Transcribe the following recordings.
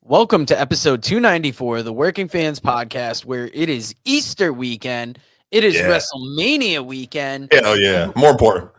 Welcome to episode 294 of the Working Fans Podcast, where it is Easter weekend. It is WrestleMania weekend. Hell yeah. More important.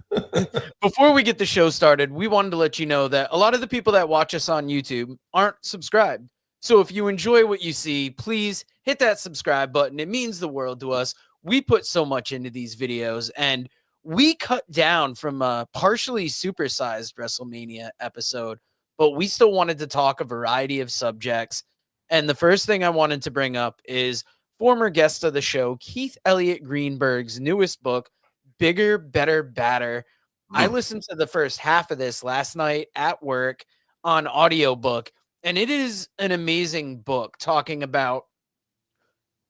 Before we get the show started, we wanted to let you know that a lot of the people that watch us on YouTube aren't subscribed. So if you enjoy what you see, please hit that subscribe button. It means the world to us. We put so much into these videos, and we cut down from a partially supersized WrestleMania episode, but we still wanted to talk a variety of subjects. And the first thing I wanted to bring up is former guest of the show, Keith Elliott Greenberg's newest book, Bigger, Better, Badder. I listened to the first half of this last night at work on audiobook, and it is an amazing book talking about,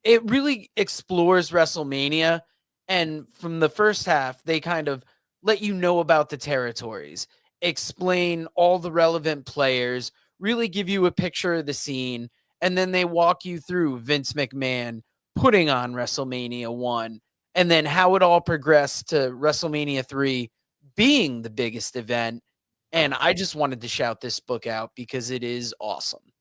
it really explores WrestleMania. And from the first half, they kind of let you know about the territories, explain all the relevant players, really give you a picture of the scene, and then they walk you through Vince McMahon putting on WrestleMania 1, and then how it all progressed to WrestleMania 3 being the biggest event. And I just wanted to shout this book out because it is awesome.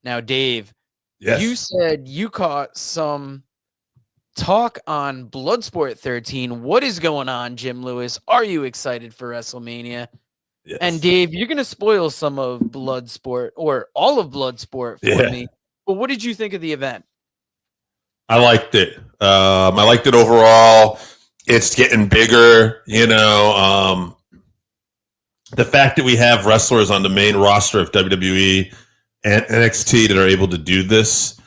Now, Dave, you said you caught some talk on Bloodsport 13. What is going on, Jim Lewis? Are you excited for WrestleMania? Yes. And Dave, you're going to spoil some of Bloodsport or all of Bloodsport for me. But what did you think of the event? I liked it. I liked it overall. It's getting bigger, the fact that we have wrestlers on the main roster of WWE and NXT that are able to do this.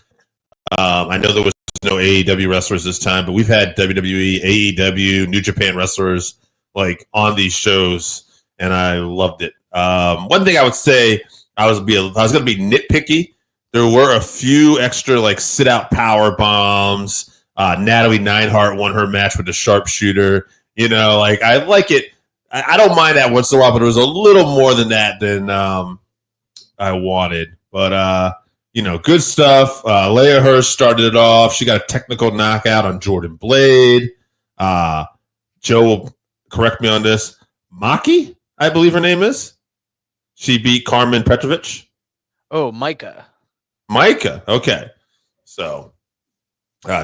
I know there was no AEW wrestlers this time, but we've had WWE, AEW, New Japan wrestlers on these shows, and I loved it. One thing I would say, I was going to be nitpicky. There were a few extra sit out power bombs. Natalie Neidhart won her match with the sharpshooter. I like it. I don't mind that once in a while, but it was a little more than that than I wanted. But good stuff. Leia Hirsch started it off. She got a technical knockout on Jordan Blade. Joe will correct me on this. Maki, I believe her name is. She beat Carmen Petrovic. Oh, Micah. Okay. So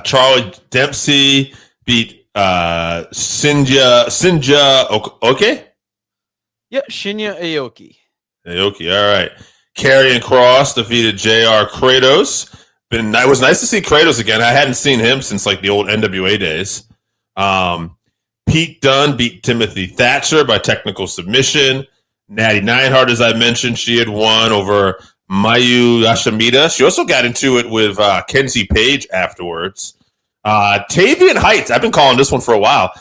Charlie Dempsey beat Shinja okay? Yeah, Shinya Aoki. All right. Karrion Kross defeated JR Kratos. It was nice to see Kratos again. I hadn't seen him since the old NWA days. Pete Dunne beat Timothy Thatcher by technical submission. Natty Neidhart, as I mentioned, she had won over Mayu Yashimita. She also got into it with Kenzie Page afterwards. Tavian Heights, I've been calling this one for a while.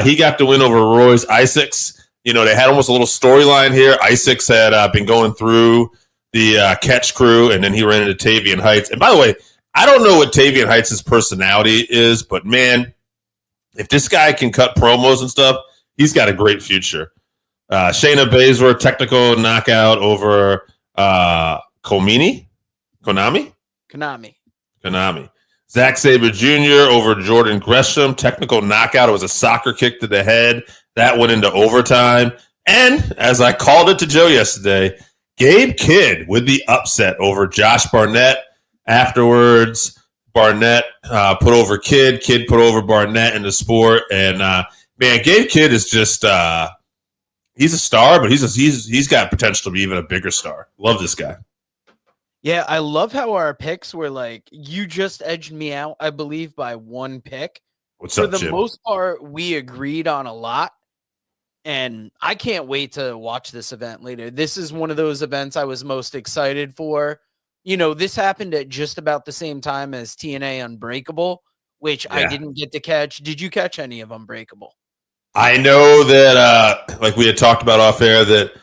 He got the win over Royce Isaacs. They had almost a little storyline here. Isaacs had been going through the catch crew, and then he ran into Tavian Heights. And by the way, I don't know what Tavian Heights' personality is, but man, if this guy can cut promos and stuff, he's got a great future. Shayna Baszler, technical knockout over Konami. Zack Sabre Jr. over Jordan Gresham, technical knockout. It was a soccer kick to the head. That went into overtime. And as I called it to Joe yesterday, Gabe Kidd with the upset over Josh Barnett. Afterwards, Barnett put over Kidd. Kidd put over Barnett in the sport. And, man, Gabe Kidd is just he's a star, but he's got potential to be even a bigger star. Love this guy. Yeah, I love how our picks were you just edged me out, I believe, by one pick. What's up, Jim? For the most part, we agreed on a lot, and I can't wait to watch this event later. This is one of those events I was most excited for. This happened at just about the same time as TNA Unbreakable, which I didn't get to catch. Did you catch any of Unbreakable? I know that, like we had talked about off air, that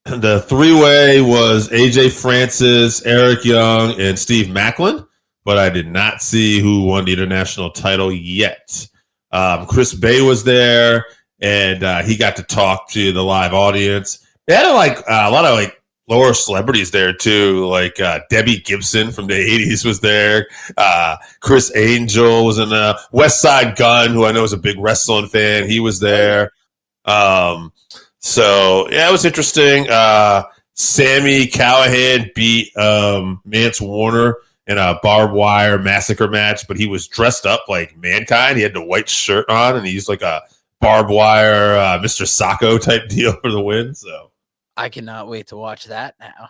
the three-way was AJ Francis, Eric Young, and Steve Macklin, but I did not see who won the international title yet. Chris Bay was there, and he got to talk to the live audience. They had a lot of lower celebrities there too, Debbie Gibson from the 80s was there. Chris Angel was in the West Side Gun, who I know is a big wrestling fan. He was there. So yeah, it was interesting. Sammy Callahan beat Mance Warner in a barbed wire massacre match, but he was dressed up like Mankind. He had the white shirt on, and he used like a barbed wire Mr. Sacco type deal for the win. So I cannot wait to watch that now.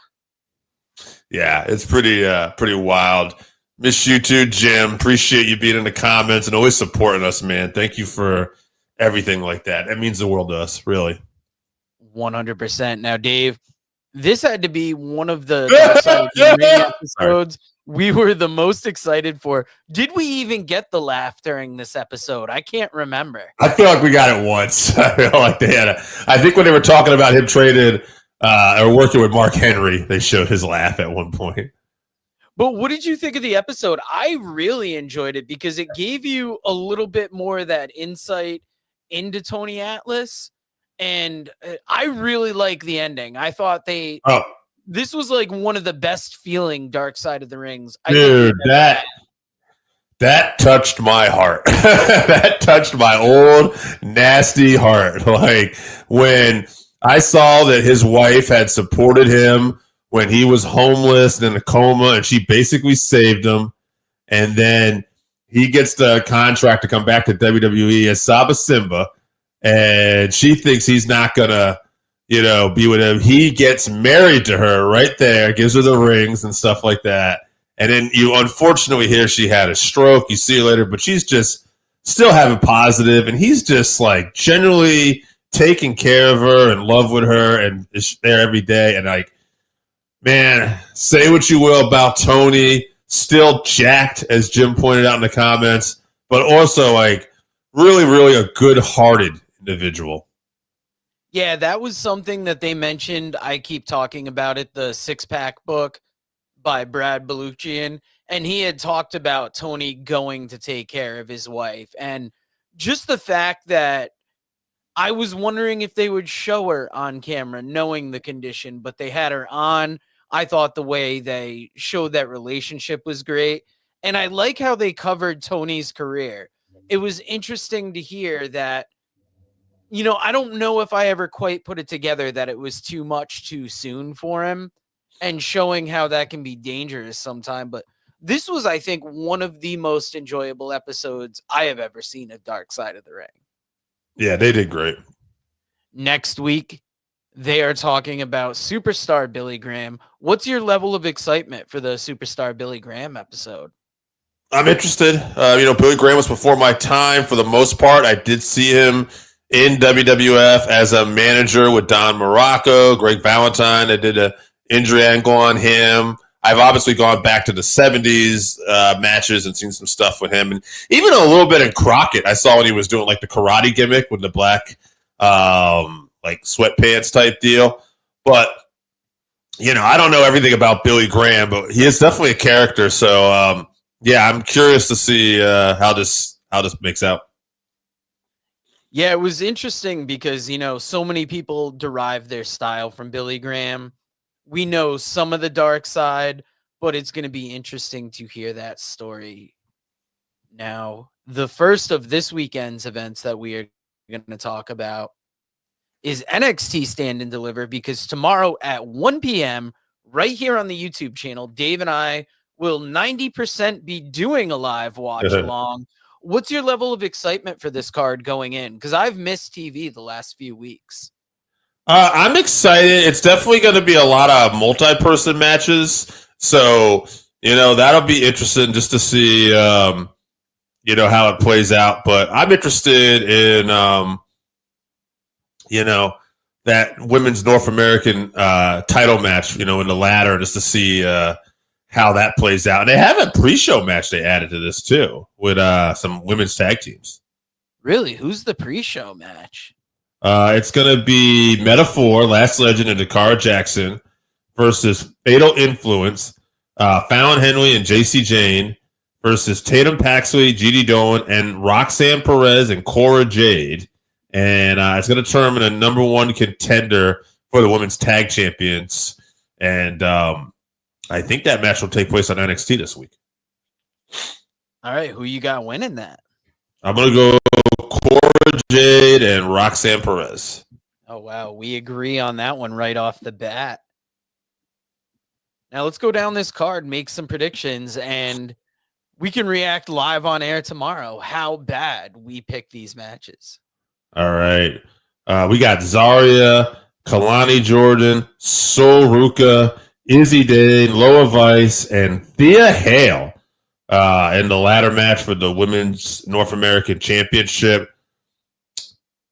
yeah, it's pretty wild. Miss you too, Jim. Appreciate you being in the comments and always supporting us, man. Thank you for everything like that. It means the world to us, really. 100%. Now, Dave, this had to be one of the Dark Side of the Ring episodes we were the most excited for. Did we even get the laugh during this episode? I can't remember. I feel like we got it once. I feel like they had I think when they were talking about him trading or working with Mark Henry, they showed his laugh at one point. But what did you think of the episode? I really enjoyed it because it gave you a little bit more of that insight into Tony Atlas. And I really like the ending. I thought this was like one of the best feeling Dark Side of the Rings. Dude, that touched my heart. That touched my old nasty heart. Like when I saw that his wife had supported him when he was homeless and in a coma, and she basically saved him. And then he gets the contract to come back to WWE as Saba Simba, and she thinks he's not gonna, be with him. He gets married to her right there, gives her the rings and stuff like that. And then you unfortunately hear she had a stroke. You see her later, but she's just still having positive, and he's just like generally taking care of her and love with her and is there every day. And like, man, say what you will about Tony, still jacked, as Jim pointed out in the comments, but also like really, really a good-hearted individual. Yeah, that was something that they mentioned. I keep talking about it, the Six-Pack book by Brad Baluchian, and he had talked about Tony going to take care of his wife. And just the fact that I was wondering if they would show her on camera knowing the condition, but they had her on. I thought the way they showed that relationship was great. And I like how they covered Tony's career. It was interesting to hear that, I don't know if I ever quite put it together that it was too much too soon for him, and showing how that can be dangerous sometime. But this was, I think, one of the most enjoyable episodes I have ever seen of Dark Side of the Ring. Yeah, they did great. Next week, they are talking about Superstar Billy Graham. What's your level of excitement for the Superstar Billy Graham episode? I'm interested. Billy Graham was before my time for the most part. I did see him in WWF as a manager with Don Morocco, Greg Valentine. I did an injury angle on him. I've obviously gone back to the 70s matches and seen some stuff with him. And even a little bit in Crockett, I saw when he was doing like the karate gimmick with the black like sweatpants type deal. But, I don't know everything about Billy Graham, but he is definitely a character. So, I'm curious to see how this makes out. Yeah, it was interesting because, so many people derive their style from Billy Graham. We know some of the dark side, but it's going to be interesting to hear that story. Now, the first of this weekend's events that we are going to talk about is NXT Stand and Deliver, because tomorrow at 1 p.m. right here on the YouTube channel, Dave and I will 90% be doing a live watch along. What's your level of excitement for this card going in? Because I've missed TV the last few weeks. I'm excited. It's definitely going to be a lot of multi-person matches. So, that'll be interesting just to see, how it plays out. But I'm interested in, that women's North American title match, in the ladder, just to see how that plays out. And they have a pre-show match they added to this, too, with some women's tag teams. Really? Who's the pre-show match? It's going to be Metaphor, Last Legend, and Dakara Jackson versus Fatal Influence, Fallon Henley and JC Jane versus Tatum Paxley, GD Dolan, and Roxanne Perez and Cora Jade. And it's going to determine a number one contender for the women's tag champions. And I think that match will take place on NXT this week. All right. Who you got winning that? I'm going to go Cora Jade and Roxanne Perez. Oh, wow. We agree on that one right off the bat. Now let's go down this card, make some predictions, and we can react live on air tomorrow how bad we pick these matches. All right. We got Zarya, Kalani Jordan, Sol Ruka, Izzy Dane, Loa Vice, and Thea Hale in the ladder match for the Women's North American Championship.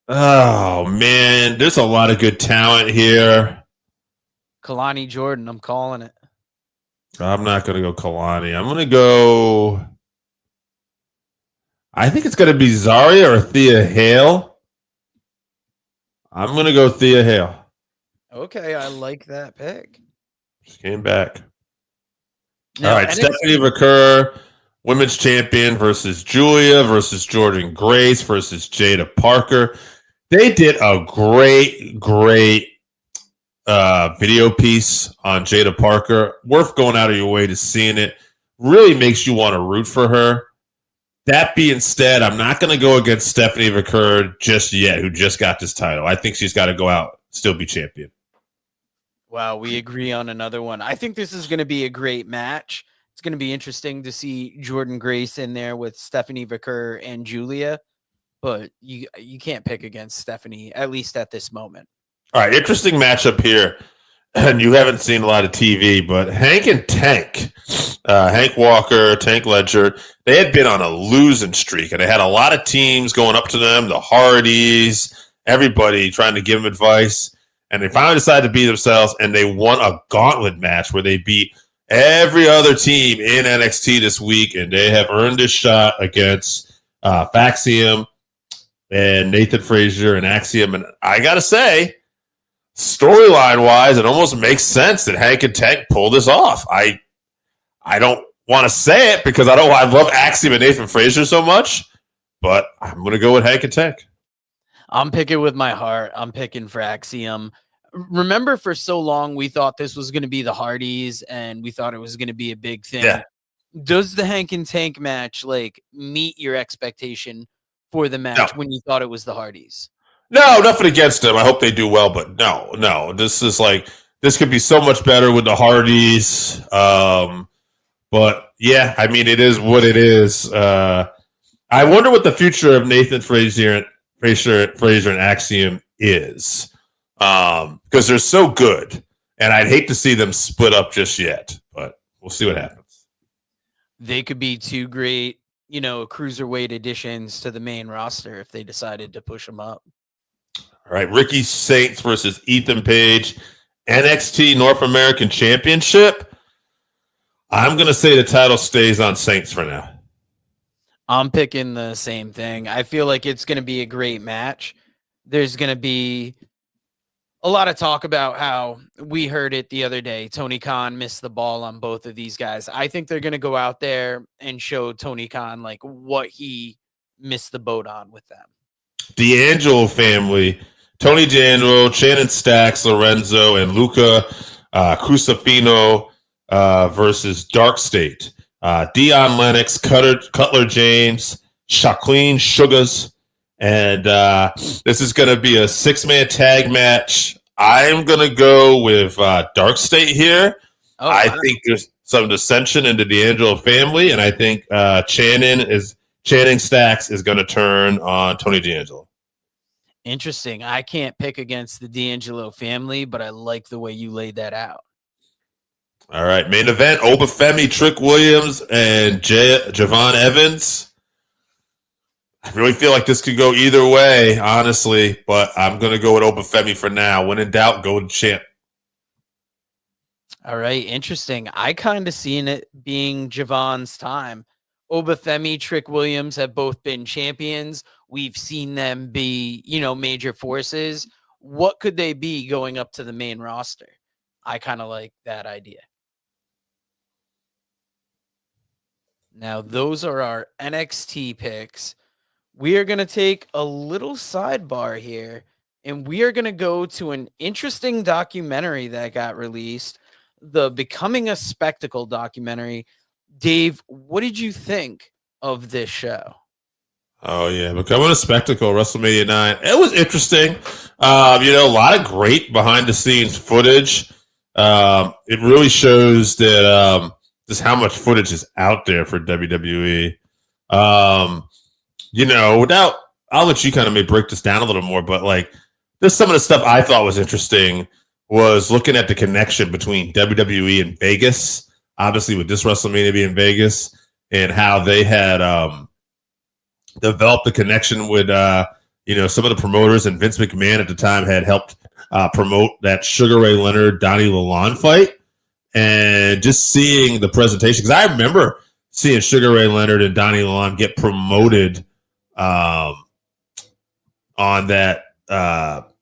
Oh, man. There's a lot of good talent here. Kalani Jordan, I'm calling it. I'm not going to go Kalani. I'm going to go... I think it's going to be Zarya or Thea Hale. I'm going to go Thea Hale. Okay, I like that pick. She came back. Now, all right, Stephanie McCurr, women's champion versus Julia versus Jordan Grace versus Jada Parker. They did a great video piece on Jada Parker. Worth going out of your way to seeing it. Really makes you want to root for her. That being said, I'm not going to go against Stephanie McCurr just yet, who just got this title. I think she's got to go out, still be champion. Wow, we agree on another one. I think this is going to be a great match. It's going to be interesting to see Jordan Grace in there with Stephanie McCurr and Julia, but you can't pick against Stephanie, at least at this moment. All right, interesting matchup here. And you haven't seen a lot of TV, but Hank and Tank, Hank Walker, Tank Ledger, they had been on a losing streak, and they had a lot of teams going up to them, the Hardys, everybody trying to give them advice, and they finally decided to be themselves, and they won a gauntlet match where they beat every other team in NXT this week, and they have earned a shot against Faxium and Nathan Frazier and Axiom, and I got to say, storyline wise, it almost makes sense that Hank and Tank pull this off. I don't want to say it because I love Axiom and Nathan Frazier so much, but I'm going to go with Hank and Tank. I'm picking with my heart. I'm picking for Axiom. Remember, for so long we thought this was going to be the Hardys, and we thought it was going to be a big thing. Yeah. Does the Hank and Tank match meet your expectation for the match when you thought it was the Hardys? No, nothing against them. I hope they do well, but no. This is this could be so much better with the Hardys. But yeah, I mean, it is what it is. I wonder what the future of Nathan Frazier and Axiom is, because they're so good, and I'd hate to see them split up just yet. But we'll see what happens. They could be two great, cruiserweight additions to the main roster if they decided to push them up. All right, Ricky Saints versus Ethan Page, NXT North American Championship. I'm going to say the title stays on Saints for now. I'm picking the same thing. I feel like it's going to be a great match. There's going to be a lot of talk about how we heard it the other day. Tony Khan missed the ball on both of these guys. I think they're going to go out there and show Tony Khan what he missed the boat on with them. D'Angelo family, Tony D'Angelo, Shannon Stacks, Lorenzo, and Luca Cusafino versus Dark State. Dion Lennox, Cutler James, Shaquille Sugars, and this is going to be a 6-man tag match. I'm going to go with Dark State here. Oh, I think there's some dissension in the D'Angelo family, and I think Channing Stacks is going to turn on Tony D'Angelo. Interesting. I can't pick against the D'Angelo family, but I like the way you laid that out. All right, main event, Obafemi, Trick Williams, and Javon Evans. I really feel like this could go either way, honestly, but I'm going to go with Obafemi for now. When in doubt, go with champ. All right, interesting. I kind of seen it being Javon's time. Obafemi, Trick Williams have both been champions. We've seen them be, major forces. What could they be going up to the main roster? I kind of like that idea. Now, those are our NXT picks. We are going to take a little sidebar here, and we are going to go to an interesting documentary that got released, the Becoming a Spectacle documentary. Dave, what did you think of this show? Oh, yeah. Becoming a Spectacle, WrestleMania 9. It was interesting. A lot of great behind-the-scenes footage. It really shows that just how much footage is out there for WWE. Without, I'll let you kind of maybe break this down a little more, but like, there's some of the stuff I thought was interesting was looking at the connection between WWE and Vegas, obviously with this WrestleMania being in Vegas, and how they had developed the connection with some of the promoters, and Vince McMahon at the time had helped promote that Sugar Ray Leonard Donnie Lalonde fight, and just seeing the presentation, because I remember seeing Sugar Ray Leonard and Donnie Lalonde get promoted on that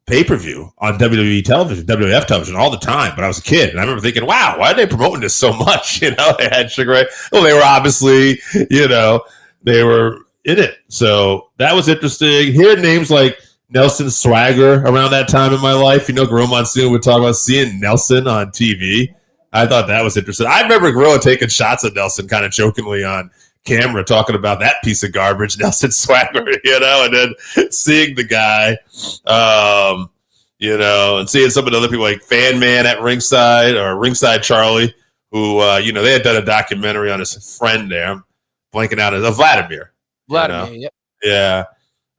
pay-per-view on WWE television, WWF television all the time. But I was a kid, and I remember thinking, wow, why are they promoting this so much? They had Sugar Ray. Well, they were obviously, they were in it. So that was interesting. Hearing names like Nelson Swagger around that time in my life, Gorilla Monsoon would talk about seeing Nelson on TV. I thought that was interesting. I remember Gorilla taking shots at Nelson kind of jokingly on camera, talking about that piece of garbage, Nelson Swagger, and then seeing the guy, and seeing some of the other people like Fan Man at ringside, or Ringside Charlie, who, they had done a documentary on his friend there. I'm blanking out as Vladimir. Yep. Yeah.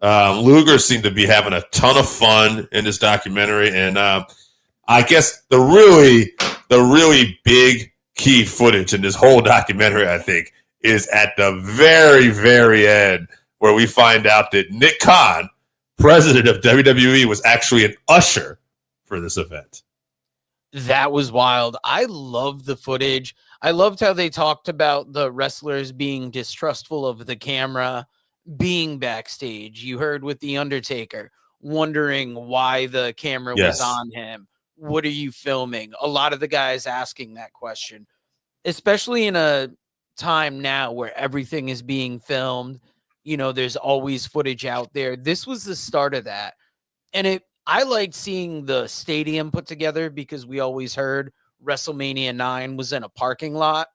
Luger seemed to be having a ton of fun in this documentary. And I guess the really big key footage in this whole documentary, I think, is at the very, very end, where we find out that Nick Khan, president of WWE, was actually an usher for this event. That was wild. I loved the footage. I loved how they talked about the wrestlers being distrustful of the camera, being backstage. You heard with The Undertaker, wondering why the camera was on him. What are you filming? A lot of the guys asking that question, especially in a time now where everything is being filmed. There's always footage out there. This was the start of that. And I liked seeing the stadium put together, because we always heard WrestleMania 9 was in a parking lot.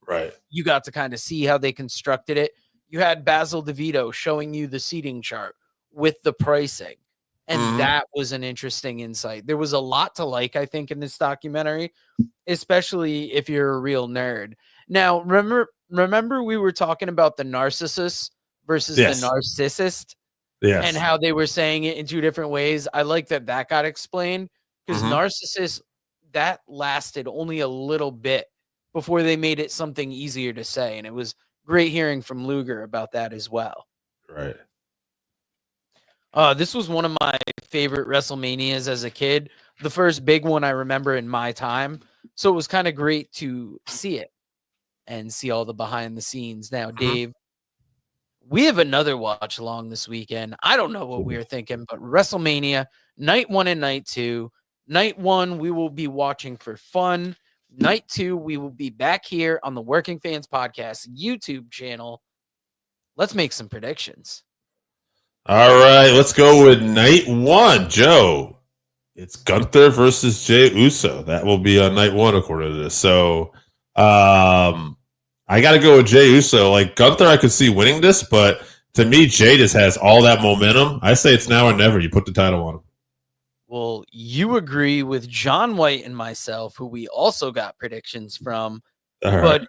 Right. You got to kind of see how they constructed it. You had Basil DeVito showing you the seating chart with the pricing. And that was an interesting insight. There was a lot to like, I think, in this documentary, especially if you're a real nerd. Now, remember we were talking about the narcissist versus the narcissist, and how they were saying it in two different ways. I like that got explained, because narcissist, that lasted only a little bit before they made it something easier to say. And it was great hearing from Luger about that as well. Right. This was one of my favorite WrestleManias as a kid. The first big one I remember in my time. So it was kind of great to see it and see all the behind the scenes. Now, Dave, we have another watch along this weekend. I don't know what we were thinking, but WrestleMania, night 1 and night 2. Night 1, we will be watching for fun. Night 2, we will be back here on the Working Fans Podcast YouTube channel. Let's make some predictions. All right, let's go with night 1, Joe. It's Gunther versus Jey Uso. That will be on night 1, according to this. So, I got to go with Jey Uso. Like, Gunther, I could see winning this, but to me, Jey just has all that momentum. I say it's now or never. You put the title on him. Well, you agree with John White and myself, who we also got predictions from. But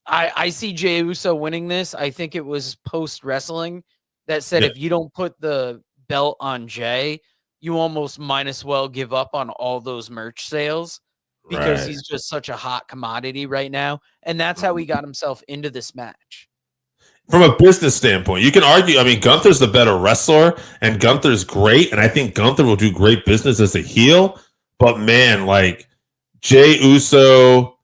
I see Jey Uso winning this. I think it was post-wrestling that said if you don't put the belt on Jey, you almost might as well give up on all those merch sales, because he's just such a hot commodity right now. And that's how he got himself into this match. From a business standpoint, you can argue, I mean, Gunther's the better wrestler, and Gunther's great, and I think Gunther will do great business as a heel. But, man, like, Jey Uso,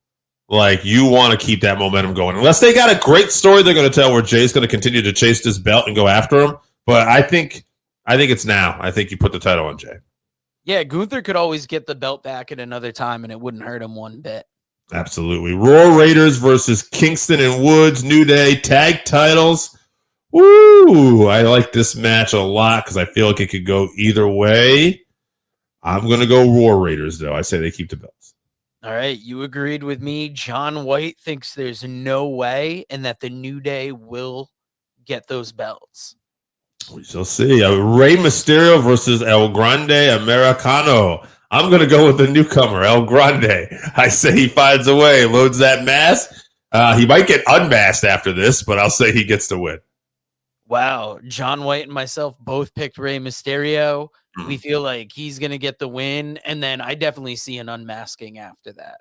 like, you want to keep that momentum going. Unless they got a great story they're going to tell where Jay's going to continue to chase this belt and go after him. But I think it's now. I think you put the title on Jey. Yeah, Gunther could always get the belt back at another time, and it wouldn't hurt him one bit. Absolutely. Roar Raiders versus Kingston and Woods, New Day, tag titles. Woo! I like this match a lot because I feel like it could go either way. I'm going to go Roar Raiders, though. I say they keep the belts. All right, you agreed with me. John White thinks there's no way and that the New Day will get those belts. We shall see. Rey Mysterio versus El Grande Americano. I'm going to go with the newcomer, El Grande. I say he finds a way, loads that mask. He might get unmasked after this, but I'll say he gets the win. Wow. John White and myself both picked Rey Mysterio. Mm. We feel like he's going to get the win. And then I definitely see an unmasking after that.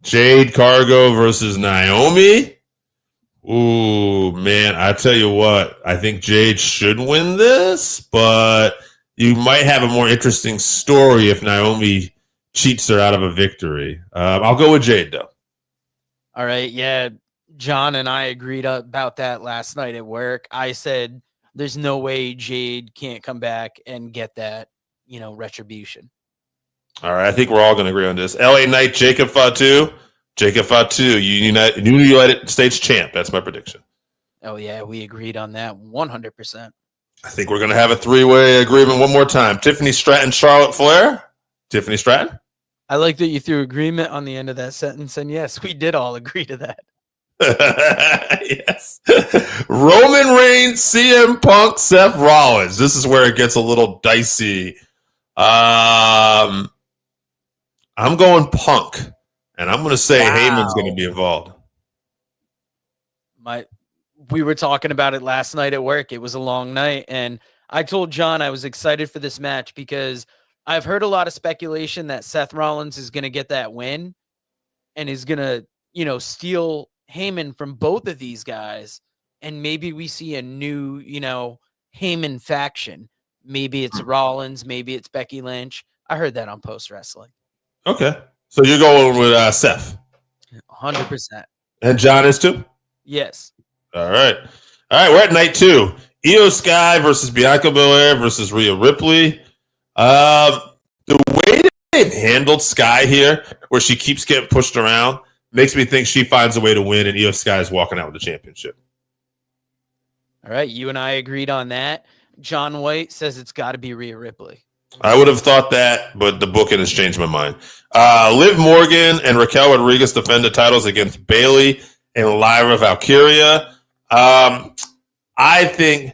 Jade Cargo versus Naomi. Ooh, man, I tell you what, I think Jade should win this, but you might have a more interesting story if Naomi cheats her out of a victory. I'll go with Jade, though. All right. Yeah. John and I agreed about that last night at work. I said, there's no way Jade can't come back and get that, retribution. All right, I think we're all going to agree on this. LA Knight, Jacob Fatu. Jacob Fatu, new United States champ. That's my prediction. Oh, yeah, we agreed on that 100%. I think we're going to have a three-way agreement one more time. Tiffany Stratton, Charlotte Flair. Tiffany Stratton. I like that you threw agreement on the end of that sentence. And yes, we did all agree to that. Yes. Roman Reigns, CM Punk, Seth Rollins. This is where it gets a little dicey. I'm going Punk, and I'm going to say Heyman's going to be involved. We were talking about it last night at work. It was a long night, and I told John I was excited for this match because I've heard a lot of speculation that Seth Rollins is going to get that win and is going to, steal Heyman from both of these guys, and maybe we see a new, Heyman faction. Maybe it's Rollins, maybe it's Becky Lynch. I heard that on Post Wrestling. Okay, so you're going with Seth, 100%. And John is too. Yes. All right. We're at night 2. Io Sky versus Bianca Belair versus Rhea Ripley. The way they've handled Sky here, where she keeps getting pushed around, makes me think she finds a way to win, and Io Sky is walking out with the championship. All right, you and I agreed on that. John White says it's got to be Rhea Ripley. I would have thought that, but the booking has changed my mind. Liv Morgan and Raquel Rodriguez defend the titles against Bayley and Lyra Valkyria. I think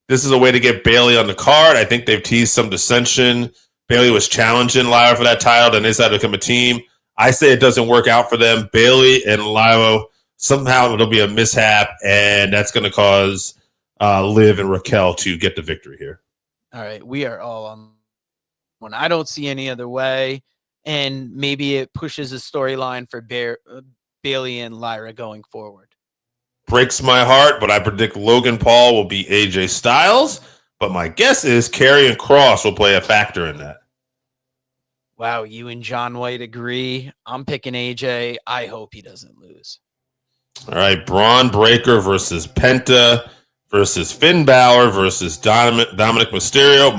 this is a way to get Bayley on the card. I think they've teased some dissension. Bayley was challenging Lyra for that title, and they decided to become a team. I say it doesn't work out for them. Bayley and Lyra, somehow it'll be a mishap, and that's going to cause Liv and Raquel to get the victory here. All right, we are all on one. I don't see any other way, and maybe it pushes a storyline for Bayley and Lyra going forward. Breaks my heart, but I predict Logan Paul will be AJ Styles, but my guess is Karrion Kross will play a factor in that. Wow, you and John White agree. I'm picking AJ. I hope he doesn't lose. All right, Braun Breaker versus Penta versus Finn Balor versus Dominic Mysterio.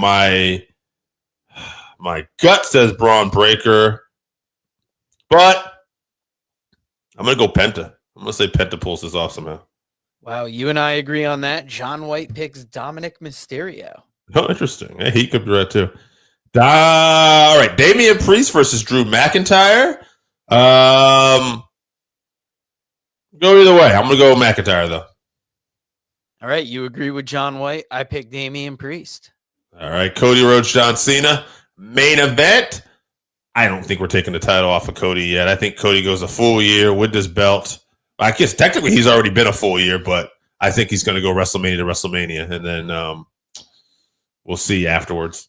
My gut says Braun Breaker, but I'm going to go Penta. I'm going to say Penta pulls this off somehow. Wow, you and I agree on that. John White picks Dominic Mysterio. Oh, interesting. Hey, he could be right too. All right, Damian Priest versus Drew McIntyre. Go either way. I'm going to go with McIntyre, though. All right, you agree with John White. I picked Damian Priest. All right, Cody Rhodes, John Cena. Main event. I don't think we're taking the title off of Cody yet. I think Cody goes a full year with this belt. I guess technically he's already been a full year, but I think he's going to go WrestleMania to WrestleMania, and then we'll see afterwards.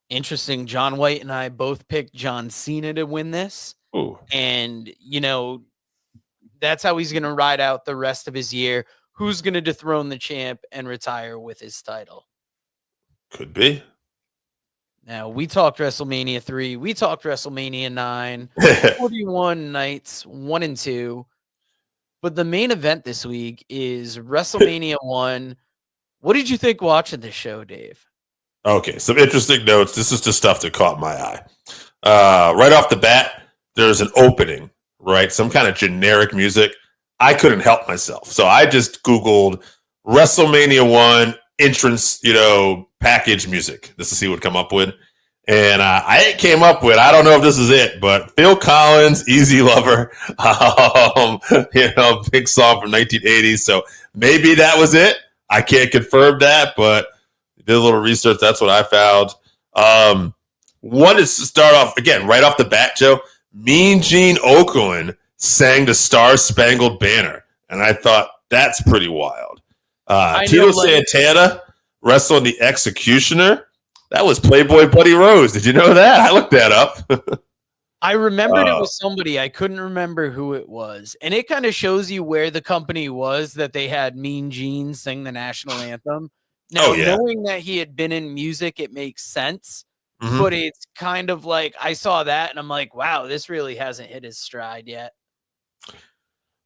Interesting. John White and I both picked John Cena to win this. Ooh. And, that's how he's going to ride out the rest of his year. Who's going to dethrone the champ and retire with his title? Could be. Now, we talked WrestleMania 3. We talked WrestleMania 9. 41 nights, 1 and 2. But the main event this week is WrestleMania 1. What did you think watching this show, Dave? Okay, some interesting notes. This is the stuff that caught my eye. Right off the bat, there's an opening, right? Some kind of generic music. I couldn't help myself. So I just Googled WrestleMania 1 entrance, package music. This is see what come up with. And I came up with, I don't know if this is it, but Phil Collins, Easy Lover, big song from 1980. So maybe that was it. I can't confirm that, but did a little research. That's what I found. One is to start off, again, right off the bat, Joe. Mean Gene Okerlund sang the Star Spangled Banner. And I thought, that's pretty wild. Tito Santana wrestling the Executioner. That was Playboy Buddy Rose. Did you know that? I looked that up. I remembered it was somebody. I couldn't remember who it was. And it kind of shows you where the company was that they had Mean Gene sing the national anthem. Now, knowing that he had been in music, it makes sense. Mm-hmm. But it's kind of like I saw that and I'm like, wow, this really hasn't hit his stride yet.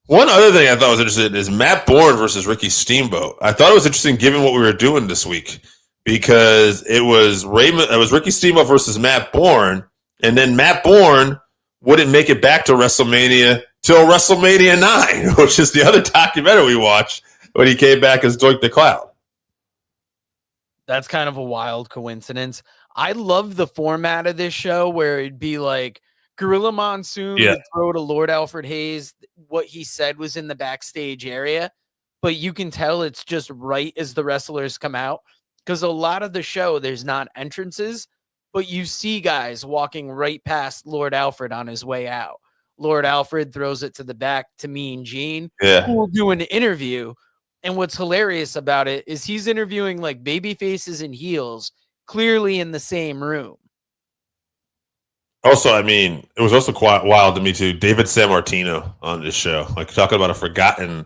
One other thing I thought was interesting is Matt Bourne versus Ricky Steamboat. I thought it was interesting given what we were doing this week because it was Ricky Steamboat versus Matt Bourne, and then Matt Bourne wouldn't make it back to WrestleMania till WrestleMania 9, which is the other documentary we watched when he came back as Doink the Clown. That's kind of a wild coincidence. I love the format of this show where it'd be like Gorilla Monsoon would throw to Lord Alfred Hayes what he said was in the backstage area, but you can tell it's just right as the wrestlers come out because a lot of the show, there's not entrances, but you see guys walking right past Lord Alfred on his way out. Lord Alfred throws it to the back to Mean Gene, who will do an interview. And what's hilarious about it is he's interviewing like baby faces and heels clearly in the same room. Also, I mean, it was also quite wild to me too. David Sammartino on this show, like talking about a forgotten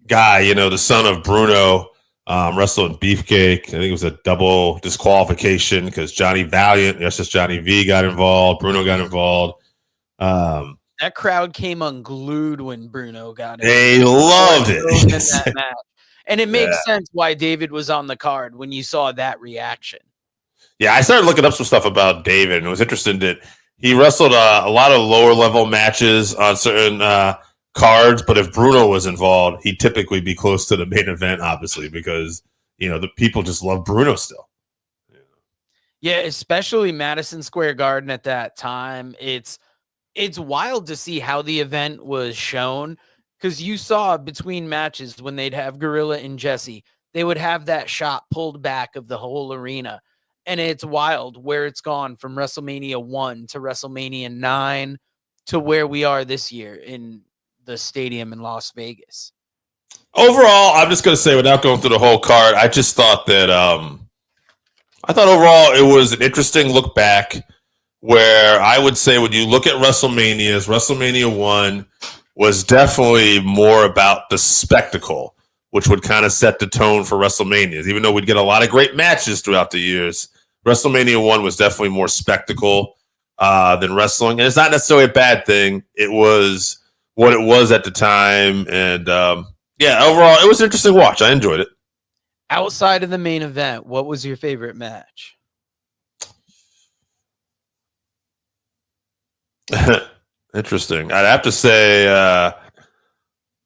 guy, you know, the son of Bruno, wrestling Beefcake. I think it was a double disqualification because Johnny Valiant, just Johnny V, got involved. Bruno got involved. That crowd came unglued when Bruno got in. They loved it. In that match. And it makes sense why David was on the card when you saw that reaction. Yeah, I started looking up some stuff about David, and it was interesting that he wrestled a lot of lower level matches on certain cards, but if Bruno was involved, he'd typically be close to the main event, obviously, because you know the people just love Bruno still. Yeah, especially Madison Square Garden at that time. It's wild to see how the event was shown because you saw between matches when they'd have Gorilla and Jesse, they would have that shot pulled back of the whole arena. And it's wild where it's gone from WrestleMania 1 to WrestleMania 9 to where we are this year in the stadium in Las Vegas. Overall, I'm just going to say, without going through the whole card, I just thought that I thought overall it was an interesting look back where I would say when you look at WrestleManias, WrestleMania 1 was definitely more about the spectacle, which would kind of set the tone for WrestleManias. Even though we'd get a lot of great matches throughout the years, WrestleMania 1 was definitely more spectacle than wrestling. And it's not necessarily a bad thing. It was what it was at the time. And, overall, it was an interesting watch. I enjoyed it. Outside of the main event, what was your favorite match? Interesting. I'd have to say...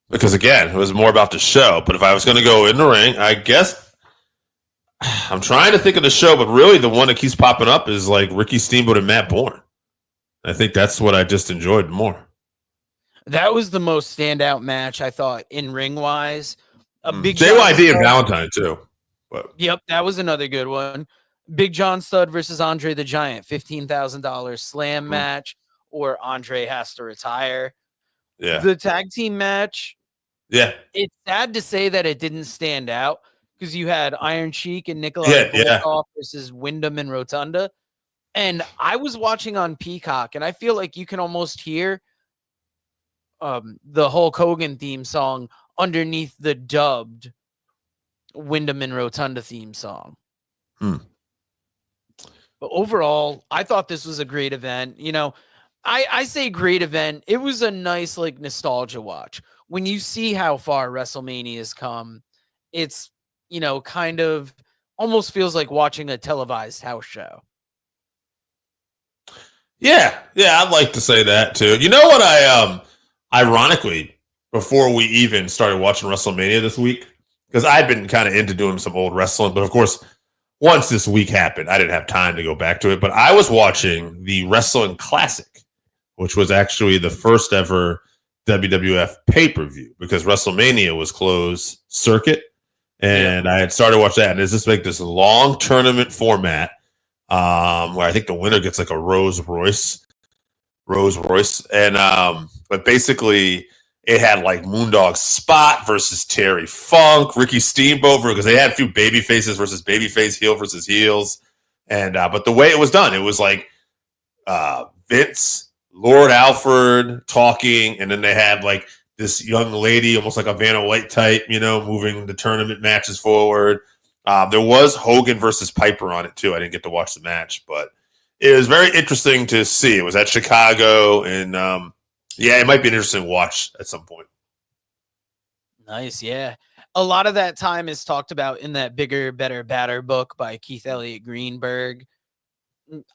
because, again, it was more about the show. But if I was going to go in the ring, I guess I'm trying to think of the show, but really the one that keeps popping up is like Ricky Steamboat and Matt Bourne. I think that's what I just enjoyed more. That was the most standout match, I thought, in ring-wise. Big JYD and Valentine, too. But. Yep, that was another good one. Big John Studd versus Andre the Giant, $15,000 slam match, or Andre has to retire. Yeah. The tag team match. Yeah. It's sad to say that it didn't stand out because you had Iron Sheik and Nikolai Volkov versus Wyndham and Rotunda. And I was watching on Peacock, and I feel like you can almost hear the Hulk Hogan theme song underneath the dubbed Wyndham and Rotunda theme song. But overall, I thought this was a great event. You know, I say great event. It was a nice, like, nostalgia watch. When you see how far WrestleMania has come, it's, you know, kind of almost feels like watching a televised house show. Yeah, I'd like to say that too. You know what I ironically, before we even started watching WrestleMania this week, because I'd been kind of into doing some old wrestling, but of course, once this week happened, I didn't have time to go back to it. But I was watching the Wrestling Classic, which was actually the first ever WWF pay-per-view because WrestleMania was closed circuit. And I had started watching that. And it's just like this long tournament format. where I think the winner gets like a Rolls Royce, and but basically it had like Moondog Spot versus Terry Funk, Ricky Steamboat, because they had a few baby faces versus babyface, heel versus heels, and but the way it was done, it was like Vince, Lord Alfred talking, and then they had like this young lady, almost like a Vanna White type, moving the tournament matches forward. There was Hogan versus Piper on it too. I didn't get to watch the match, but it was very interesting to see. It was at Chicago, and it might be an interesting watch at some point. Nice, yeah. A lot of that time is talked about in that Bigger, Better, Badder book by Keith Elliott Greenberg.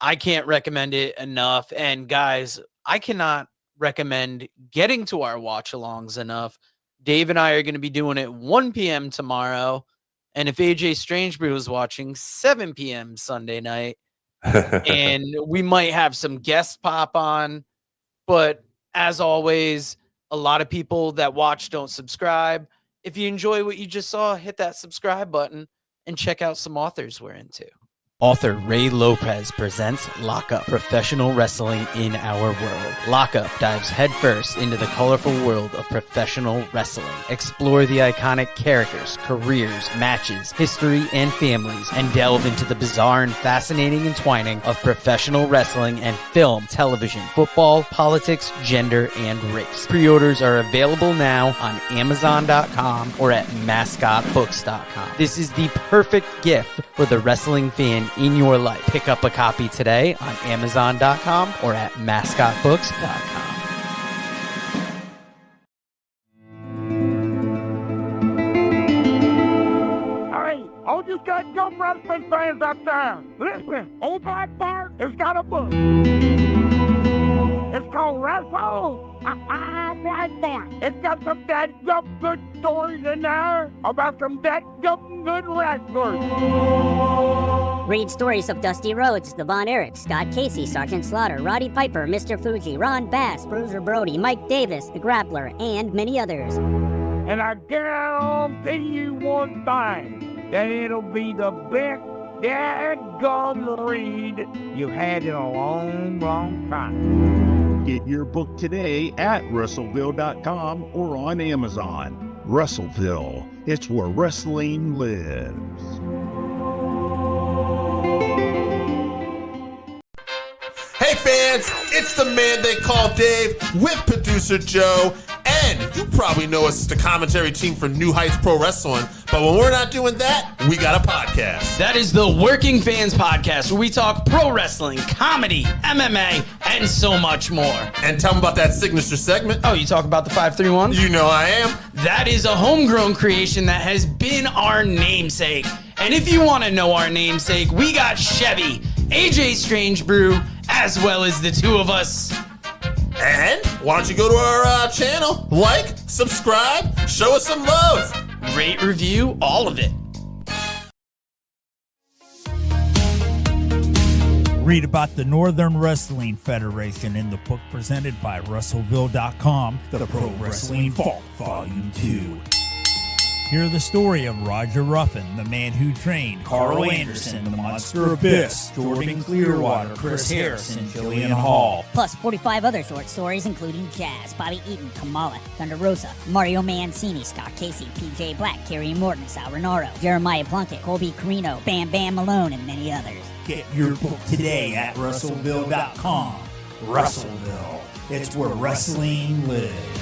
I can't recommend it enough. And guys, I cannot recommend getting to our watch-alongs enough. Dave and I are going to be doing it 1 p.m. tomorrow. And if AJ Strangebrew was watching, 7 p.m. Sunday night. And we might have some guests pop on. But as always, a lot of people that watch don't subscribe. If you enjoy what you just saw, hit that subscribe button and check out some authors we're into. Author Ray Lopez presents Lockup, Professional Wrestling in Our World. Lockup dives headfirst into the colorful world of professional wrestling. Explore the iconic characters, careers, matches, history, and families, and delve into the bizarre and fascinating entwining of professional wrestling and film, television, football, politics, gender, and race. Pre-orders are available now on Amazon.com or at MascotBooks.com. This is the perfect gift for the wrestling fan in your life. Pick up a copy today on Amazon.com or at MascotBooks.com. Hey, all you goddamn wrestling fans out there, listen, Old Black Bart has got a book. It's called Wrestle Black Bart. It's got some dadgum good stories in there about some dadgum good wrestlers. Read stories of Dusty Rhodes, the Von Erichs, Scott Casey, Sergeant Slaughter, Roddy Piper, Mr. Fuji, Ron Bass, Bruiser Brody, Mike Davis, the Grappler, and many others. And I guarantee you one thing, that it'll be the best dadgum read you've had in a long, long time. Get your book today at Wrestleville.com or on Amazon. Wrestleville, it's where wrestling lives. Hey fans, it's the man they call Dave with producer Joe, and you probably know us as the commentary team for New Heights Pro Wrestling, but when we're not doing that, we got a podcast. That is the Working Fans Podcast, where we talk pro wrestling, comedy, MMA, and so much more. And tell them about that signature segment. Oh, you talk about the 531? You know I am. That is a homegrown creation that has been our namesake. And if you want to know our namesake, we got Chevy, AJ Strangebrew, as well as the two of us. And why don't you go to our channel, like, subscribe, show us some love. Rate, review, all of it. Read about the Northern Wrestling Federation in the book presented by Wrestleville.com, The Pro Wrestling Vault, Volume 2. Hear the story of Roger Ruffin, the man who trained Carl Anderson, the Monster Abyss, Jordan Clearwater, Chris Harris, and Jillian Hall. Plus 45 other short stories including Jazz, Bobby Eaton, Kamala, Thunder Rosa, Mario Mancini, Scott Casey, PJ Black, Kerry Morton, Sal Renaro, Jeremiah Plunkett, Colby Carino, Bam Bam Malone, and many others. Get your book today at Wrestleville.com. Wrestleville, it's where wrestling lives.